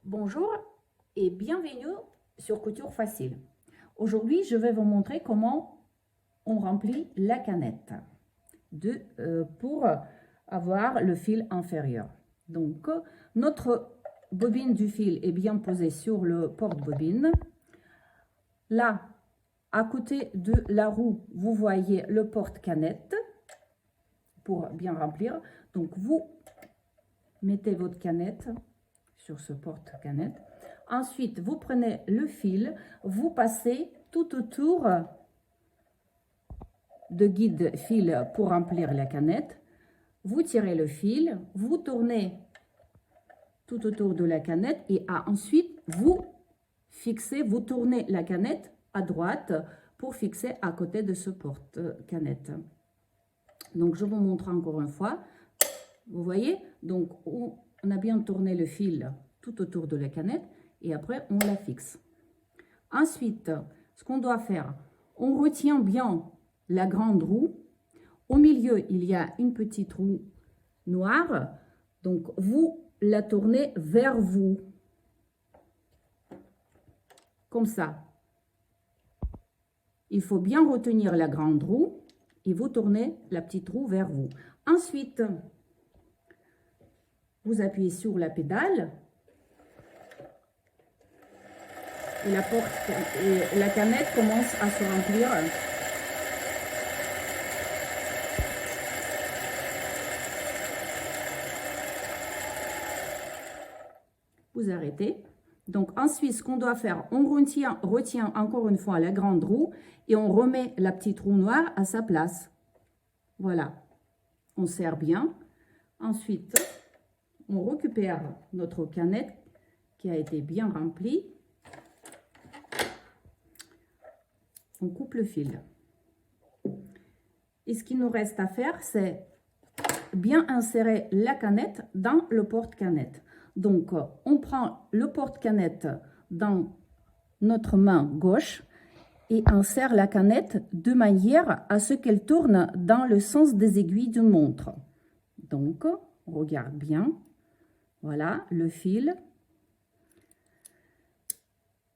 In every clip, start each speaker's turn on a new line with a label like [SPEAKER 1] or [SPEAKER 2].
[SPEAKER 1] Bonjour et bienvenue sur Couture Facile. Aujourd'hui, je vais vous montrer comment on remplit la canette pour avoir le fil inférieur. Donc, notre bobine du fil est bien posée sur le porte-bobine. Là, à côté de la roue, vous voyez le porte-canette pour bien remplir. Donc, vous mettez votre canette sur ce porte-canette. Ensuite, vous prenez le fil, vous passez tout autour de guide fil pour remplir la canette. Vous tirez le fil, vous tournez tout autour de la canette et ensuite vous fixez, vous tournez la canette à droite pour fixer à côté de ce porte-canette. Donc, je vous montre encore une fois. Vous voyez, donc on a bien tourné le fil tout autour de la canette et après on la fixe. Ensuite, ce qu'on doit faire, on retient bien la grande roue. Au milieu, il y a une petite roue noire. Donc, vous la tournez vers vous. Comme ça. Il faut bien retenir la grande roue et vous tournez la petite roue vers vous. Ensuite, vous appuyez sur la pédale et la canette commence à se remplir. Vous arrêtez. Donc ensuite, ce qu'on doit faire, on retient encore une fois la grande roue et on remet la petite roue noire à sa place. Voilà. On serre bien. Ensuite, on récupère notre canette qui a été bien remplie. On coupe le fil. Et ce qu'il nous reste à faire, c'est bien insérer la canette dans le porte-canette. Donc, on prend le porte-canette dans notre main gauche et insère la canette de manière à ce qu'elle tourne dans le sens des aiguilles d'une montre. Donc, on regarde bien. Voilà, le fil.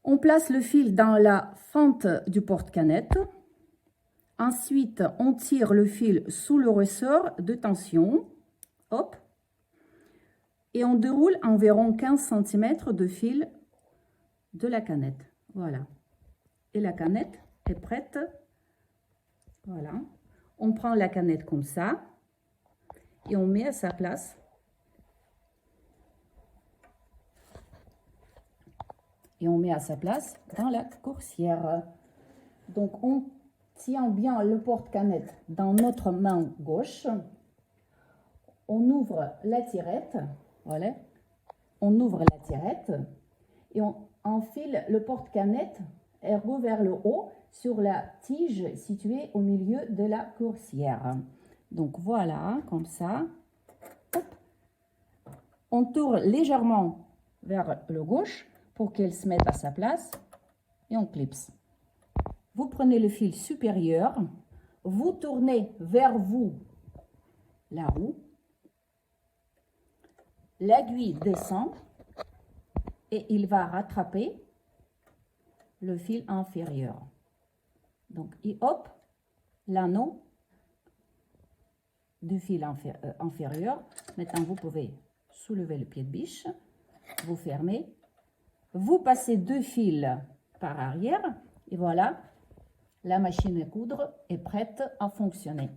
[SPEAKER 1] On place le fil dans la fente du porte-canette. Ensuite, on tire le fil sous le ressort de tension. Hop. Et on déroule environ 15 cm de fil de la canette. Voilà. Et la canette est prête. Voilà. On prend la canette comme ça et on met à sa place. Et on met à sa place dans la coursière. Donc, on tient bien le porte-canette dans notre main gauche. On ouvre la tirette. Voilà. On ouvre la tirette et on enfile le porte-canette ergo vers le haut sur la tige située au milieu de la coursière. Donc, voilà, comme ça. Hop. On tourne légèrement vers le gauche pour qu'elle se mette à sa place et on clipse. Vous prenez le fil supérieur, vous tournez vers vous la roue, l'aiguille descend et il va rattraper le fil inférieur. Donc, et hop, l'anneau du fil inférieur. Maintenant, vous pouvez soulever le pied de biche, vous fermez. Vous passez deux fils par arrière et voilà, la machine à coudre est prête à fonctionner.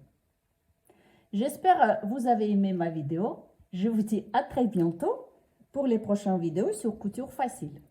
[SPEAKER 1] J'espère que vous avez aimé ma vidéo. Je vous dis à très bientôt pour les prochaines vidéos sur Couture Facile.